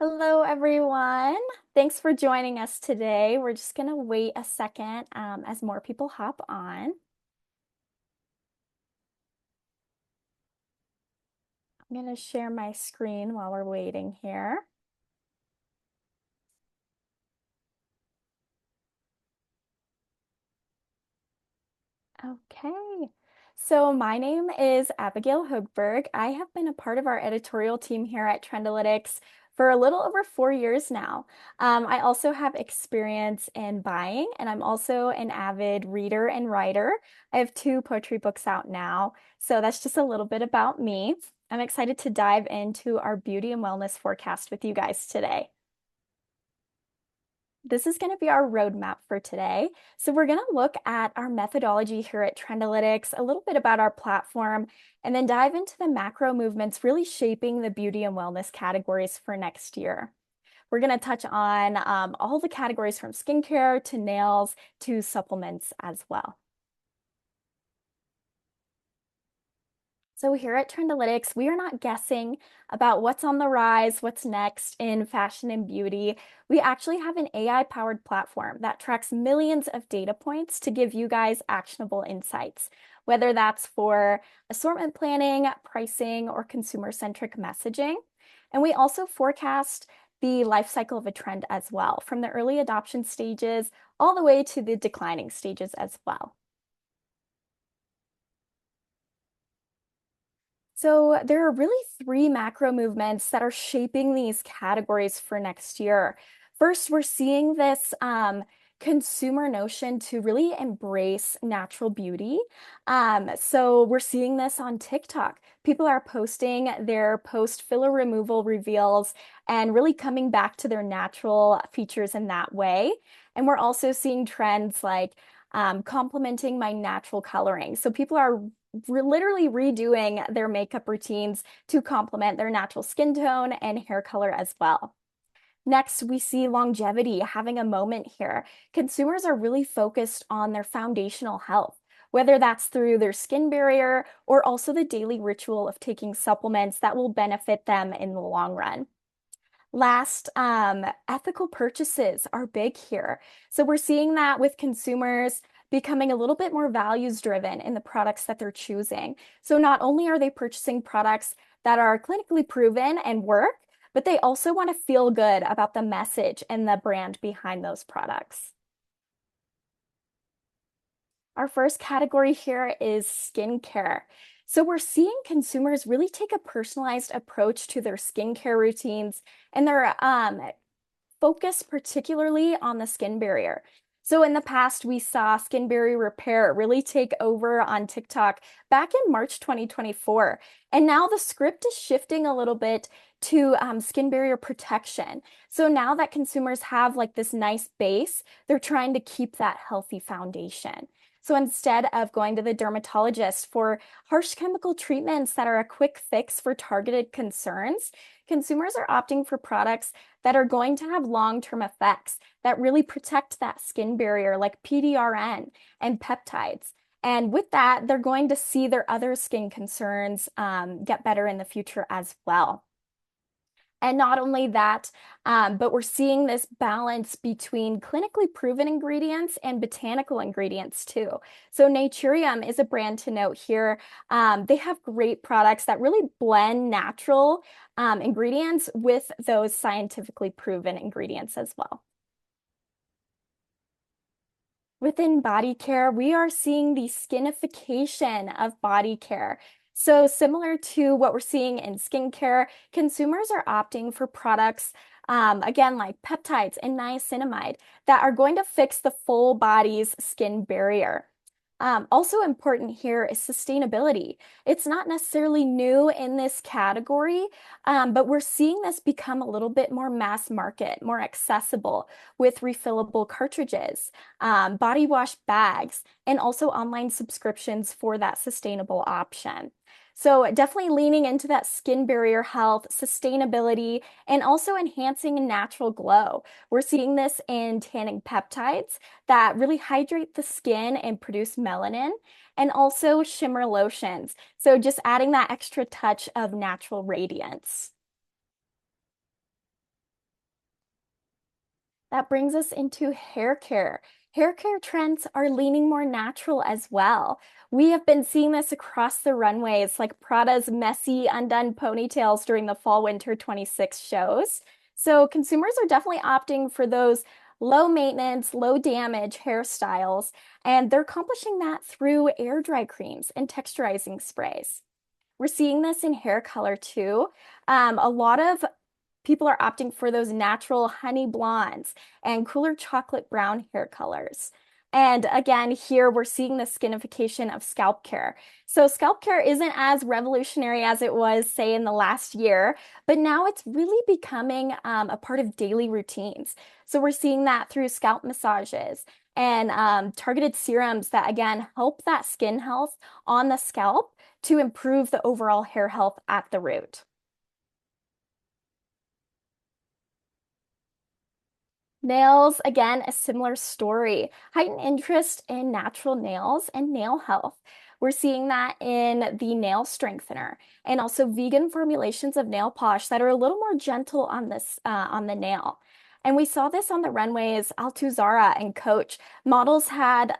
Hello, everyone. Thanks for joining us today. We're just going to wait a second as more people hop on. I'm going to share my screen while we're waiting here. Okay. So my name is Abigail Hoegberg. I have been a part of our editorial team here at Trendalytics for a little over 4 years now. I also have experience in buying, and I'm also an avid reader and writer. I have two poetry books out now, so that's just a little bit about me. I'm excited to dive into our beauty and wellness forecast with you guys today. This is going to be our roadmap for today. So we're going to look at our methodology here at Trendalytics, a little bit about our platform, and then dive into the macro movements really shaping the beauty and wellness categories for next year. We're going to touch on all the categories from skincare to nails to supplements as well. So here at Trendalytics, we are not guessing about what's on the rise, what's next in fashion and beauty. We actually have an AI-powered platform that tracks millions of data points to give you guys actionable insights, whether that's for assortment planning, pricing, or consumer-centric messaging. And we also forecast the life cycle of a trend as well, from the early adoption stages all the way to the declining stages as well. So there are really three macro movements that are shaping these categories for next year. First, we're seeing this consumer notion to really embrace natural beauty. So we're seeing this on TikTok. People are posting their post filler removal reveals and really coming back to their natural features in that way. And we're also seeing trends like complementing my natural coloring. So people are literally redoing their makeup routines to complement their natural skin tone and hair color as well. Next, we see longevity having a moment here. Consumers are really focused on their foundational health, whether that's through their skin barrier or also the daily ritual of taking supplements that will benefit them in the long run. Last, ethical purchases are big here. So we're seeing that with consumers becoming a little bit more values driven in the products that they're choosing. So not only are they purchasing products that are clinically proven and work, but they also want to feel good about the message and the brand behind those products. Our first category here is skincare. So we're seeing consumers really take a personalized approach to their skincare routines, and they're focused particularly on the skin barrier. So in the past, we saw skin barrier repair really take over on TikTok back in March 2024. And now the script is shifting a little bit to skin barrier protection. So now that consumers have like this nice base, they're trying to keep that healthy foundation. So instead of going to the dermatologist for harsh chemical treatments that are a quick fix for targeted concerns, consumers are opting for products that are going to have long-term effects that really protect that skin barrier, like PDRN and peptides. And with that, they're going to see their other skin concerns get better in the future as well. And not only that, but we're seeing this balance between clinically proven ingredients and botanical ingredients too. So Naturium is a brand to note here. They have great products that really blend natural ingredients with those scientifically proven ingredients as well. Within body care, we are seeing the skinification of body care. So similar to what we're seeing in skincare, consumers are opting for products, again, like peptides and niacinamide that are going to fix the full body's skin barrier. Also important here is sustainability. It's not necessarily new in this category, but we're seeing this become a little bit more mass market, more accessible with refillable cartridges, body wash bags, and also online subscriptions for that sustainable option. So definitely leaning into that skin barrier health, sustainability, and also enhancing natural glow. We're seeing this in tanning peptides that really hydrate the skin and produce melanin, and also shimmer lotions. So just adding that extra touch of natural radiance. That brings us into hair care. Hair care trends are leaning more natural as well. We have been seeing this across the runways, like Prada's messy, undone ponytails during the fall winter 26 shows. So consumers are definitely opting for those low maintenance, low damage hairstyles, and they're accomplishing that through air dry creams and texturizing sprays. We're seeing this in hair color too. A lot of people are opting for those natural honey blondes and cooler chocolate brown hair colors. And again, here we're seeing the skinification of scalp care. So scalp care isn't as revolutionary as it was, say, in the last year, but now it's really becoming a part of daily routines. So we're seeing that through scalp massages and targeted serums that, again, help that skin health on the scalp to improve the overall hair health at the root. Nails, again, a similar story. Heightened interest in natural nails and nail health. We're seeing that in the nail strengthener and also vegan formulations of nail polish that are a little more gentle on this on the nail. And we saw this on the runways, Altuzara and Coach. Models had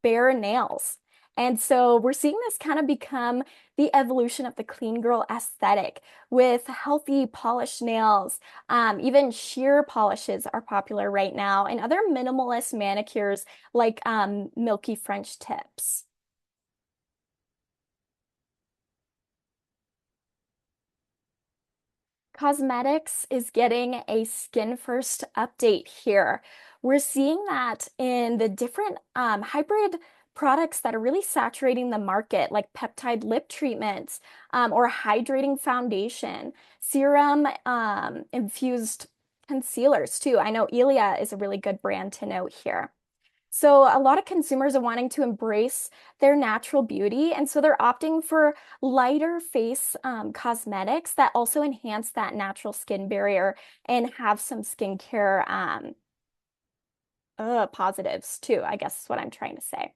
bare nails. And so we're seeing this kind of become the evolution of the clean girl aesthetic with healthy polished nails. Even sheer polishes are popular right now, and other minimalist manicures like milky French tips. Cosmetics is getting a skin first update here. We're seeing that in the different hybrid products that are really saturating the market, like peptide lip treatments or hydrating foundation, serum infused concealers too. I know Ilia is a really good brand to note here. So a lot of consumers are wanting to embrace their natural beauty, and so they're opting for lighter face cosmetics that also enhance that natural skin barrier and have some skincare positives too, I guess is what I'm trying to say.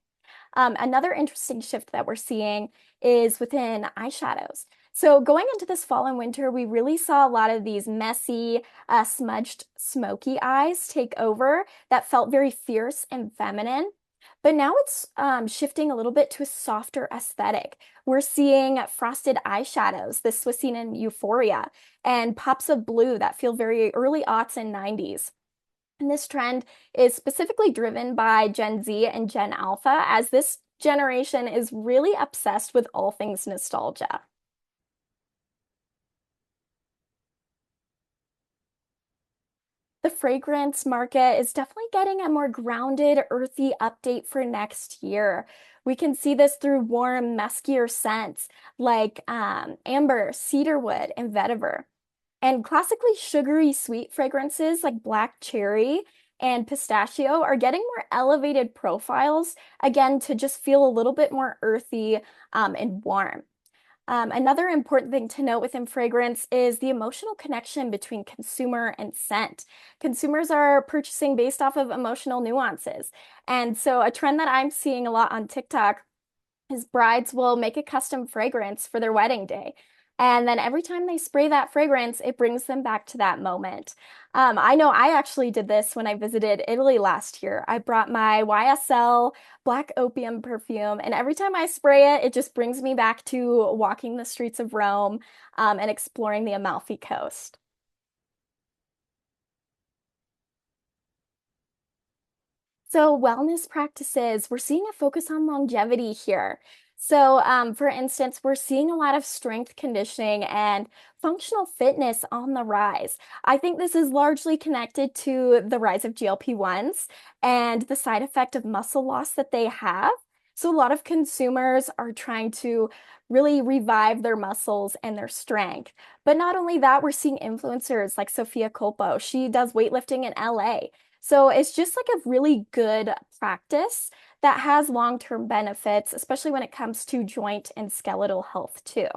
Another interesting shift that we're seeing is within eyeshadows. So going into this fall and winter, we really saw a lot of these messy, smudged, smoky eyes take over that felt very fierce and feminine. But now it's shifting a little bit to a softer aesthetic. We're seeing frosted eyeshadows, this was seen in Euphoria, and pops of blue that feel very early aughts and 90s. And this trend is specifically driven by Gen Z and Gen Alpha, as this generation is really obsessed with all things nostalgia. The fragrance market is definitely getting a more grounded, earthy update for next year. We can see this through warm, muskier scents like amber, cedarwood, and vetiver. And classically sugary sweet fragrances like black cherry and pistachio are getting more elevated profiles, again, to just feel a little bit more earthy and warm. Another important thing to note within fragrance is the emotional connection between consumer and scent. Consumers are purchasing based off of emotional nuances. And so a trend that I'm seeing a lot on TikTok is brides will make a custom fragrance for their wedding day. And then every time they spray that fragrance, it brings them back to that moment. I know I actually did this when I visited Italy last year. I brought my YSL Black Opium perfume, and every time I spray it, it just brings me back to walking the streets of Rome, and exploring the Amalfi Coast. So, wellness practices, we're seeing a focus on longevity here. So, for instance, we're seeing a lot of strength conditioning and functional fitness on the rise. I think this is largely connected to the rise of GLP-1s and the side effect of muscle loss that they have. So, a lot of consumers are trying to really revive their muscles and their strength. But not only that, we're seeing influencers like Sophia Colpo. She does weightlifting in LA. So it's just like a really good practice that has long-term benefits, especially when it comes to joint and skeletal health too.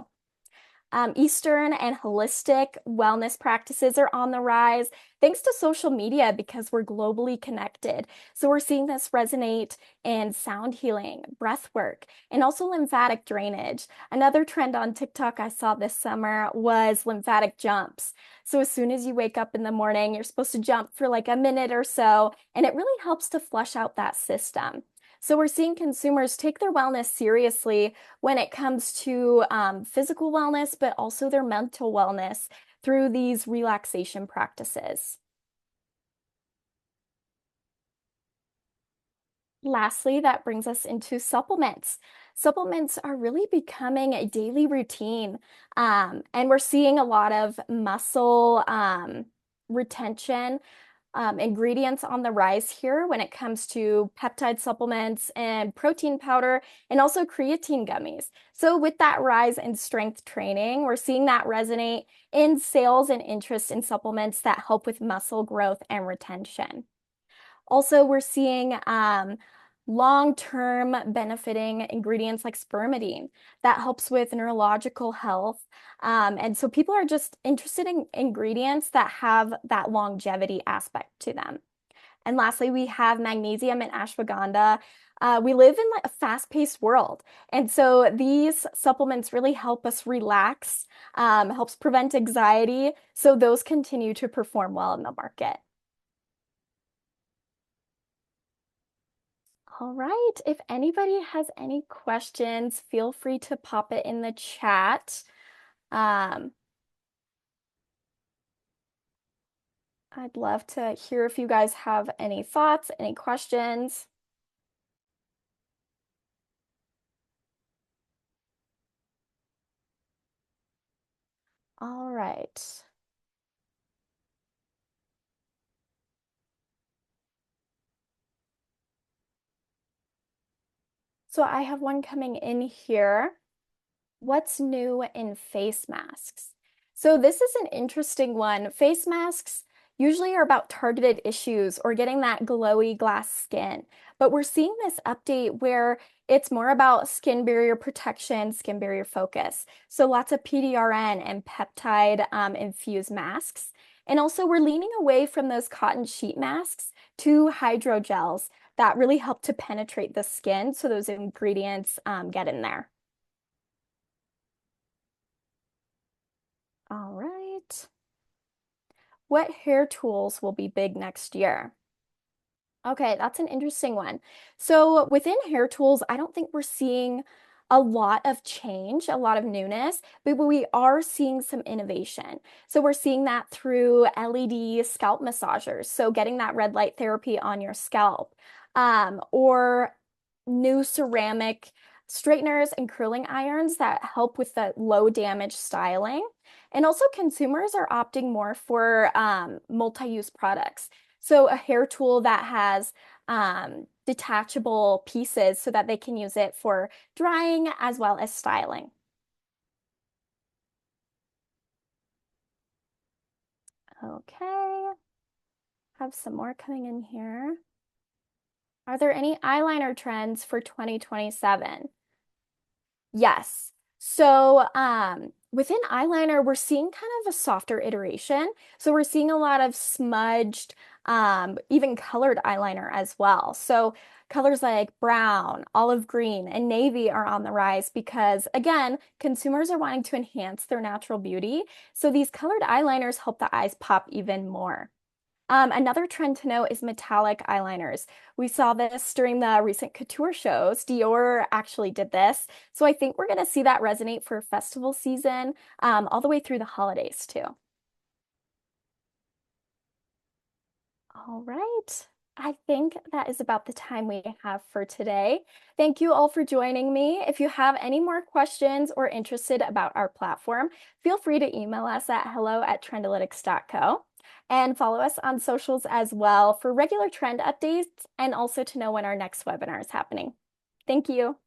Eastern and holistic wellness practices are on the rise thanks to social media because we're globally connected. So we're seeing this resonate in sound healing, breath work, and also lymphatic drainage. Another trend on TikTok I saw this summer was lymphatic jumps. So as soon as you wake up in the morning, you're supposed to jump for like a minute or so, and it really helps to flush out that system. So we're seeing consumers take their wellness seriously when it comes to physical wellness, but also their mental wellness through these relaxation practices. Lastly, that brings us into supplements. Supplements are really becoming a daily routine, and we're seeing a lot of muscle retention ingredients on the rise here when it comes to peptide supplements and protein powder and also creatine gummies. So with that rise in strength training, we're seeing that resonate in sales and interest in supplements that help with muscle growth and retention. Also, we're seeing long-term benefiting ingredients like spermidine that helps with neurological health. And so people are just interested in ingredients that have that longevity aspect to them. And lastly, we have magnesium and ashwagandha. We live in like a fast-paced world, and so these supplements really help us relax, helps prevent anxiety, so those continue to perform well in the market. All right. If anybody has any questions, feel free to pop it in the chat. Um, I'd love to hear if you guys have any thoughts, any questions. All right. So I have one coming in here. What's new in face masks? So this is an interesting one. Face masks usually are about targeted issues or getting that glowy glass skin. But we're seeing this update where it's more about skin barrier protection, skin barrier focus. So lots of PDRN and peptide infused masks. And also we're leaning away from those cotton sheet masks to hydrogels that really help to penetrate the skin so those ingredients get in there. All right. What hair tools will be big next year? Okay, that's an interesting one. So within hair tools, I don't think we're seeing a lot of change, a lot of newness, but we are seeing some innovation. So we're seeing that through LED scalp massagers. So getting that red light therapy on your scalp, or new ceramic straighteners and curling irons that help with the low damage styling. And also consumers are opting more for multi-use products. So a hair tool that has detachable pieces so that they can use it for drying as well as styling. Okay, have some more coming in here. Are there any eyeliner trends for 2027? Yes. So within eyeliner, we're seeing kind of a softer iteration. So we're seeing a lot of smudged, even colored eyeliner as well. So colors like brown, olive green, and navy are on the rise because, again, consumers are wanting to enhance their natural beauty. So these colored eyeliners help the eyes pop even more. Another trend to note is metallic eyeliners. We saw this during the recent couture shows. Dior actually did this. So I think we're going to see that resonate for festival season, all the way through the holidays too. All right. I think that is about the time we have for today. Thank you all for joining me. If you have any more questions or interested about our platform, feel free to email us at hello@trendalytics.co and follow us on socials as well for regular trend updates and also to know when our next webinar is happening. Thank you.